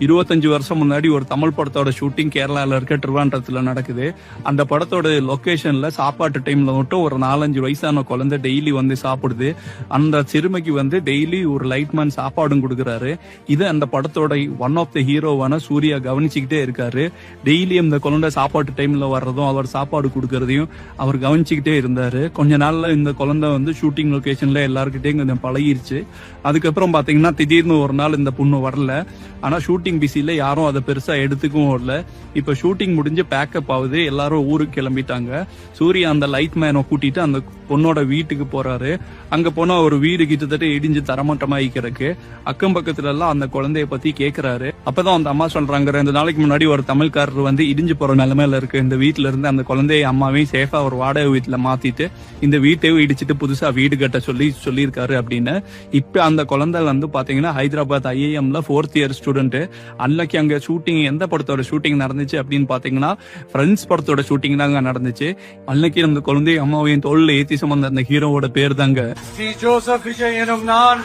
25 வருஷம் முன்னாடி ஒரு தமிழ் படத்தோட ஷூட்டிங் கேரளால இருக்க திருவாண்டத்துல நடக்குது. அந்த படத்தோட லொகேஷன்ல சாப்பாட்டு டைம்ல மட்டும் ஒரு 4-5 வயசான குழந்தை டெய்லி வந்து சாப்பிடுது. அந்த சிறுமிக்கு வந்து டெய்லி ஒரு லைட்மேன் சாப்பாடும் கொடுக்கறாரு. இது அந்த படத்தோட ஒன் ஆஃப் த ஹீரோவான சூர்யா கவனிச்சுக்கிட்டே இருக்காரு. டெய்லி அந்த குழந்தை சாப்பாட்டு டைம்ல வர்றதும் அவர் சாப்பாடு கொடுக்கறதையும் அவர் கவனிச்சுக்கிட்டே இருந்தாரு. கொஞ்ச நாள்ல இந்த குழந்தை வந்து ஷூட்டிங் லொகேஷன்ல எல்லாருக்கிட்டையும் கொஞ்சம் பழகிருச்சு. அதுக்கப்புறம் பாத்தீங்கன்னா திடீர்னு ஒரு நாள் இந்த பொண்ணு வரல. ஆனா ஷூட்டிங் பிஸில யாரும் அதை பெருசா எடுத்துக்கவும் இல்ல. இப்ப ஷூட்டிங் முடிஞ்சு பேக்கப் ஆகுது, எல்லாரும் ஊருக்கு கிளம்பிட்டாங்க. சூர்யா அந்த லைட் மேனை கூட்டிட்டு அந்த பொண்ணோட வீட்டுக்கு போறாரு. அங்க போனா ஒரு வீடு கிட்டத்தட்ட இடிஞ்சு தரமட்டமாயி கிடக்கு. அக்கம் பக்கத்துல எல்லாம் அந்த குழந்தைய பத்தி கேக்குறாரு. அப்பதான் அந்த அம்மா சொல்றாங்க, 2 நாளைக்கு முன்னாடி ஒரு தமிழ்காரர் வந்து இடிஞ்சு போற நிலைமையில இருக்கு. இந்த வீட்டுல இருந்து அந்த குழந்தைய அம்மாவையும் சேஃபா ஒரு வாடகை வீட்டுல மாத்திட்டு இந்த வீட்டையும் இடிச்சிட்டு புதுசா வீடு கட்ட சொல்லியிருக்காரு அப்படின்னு. இப்ப அந்த குழந்தை வந்து பாத்தீங்கன்னா ஹைதராபாத் IIMல 4th இயர் ஸ்டூடெண்ட். அன்னைக்கு அங்க ஷூட்டிங் எந்த படத்தோட ஷூட்டிங் நடந்துச்சு அப்படின்னு பாத்தீங்கன்னா ஃப்ரெண்ட்ஸ் படத்தோட ஷூட்டிங் தாங்க நடந்துச்சு. அன்னைக்கு அந்த குழந்தைய அம்மாவையும் தோல்ல ஏத்தி சுமந்த அந்த ஹீரோவோட பேர் தாங்க ஜோசப் விஜய் எனும் நான்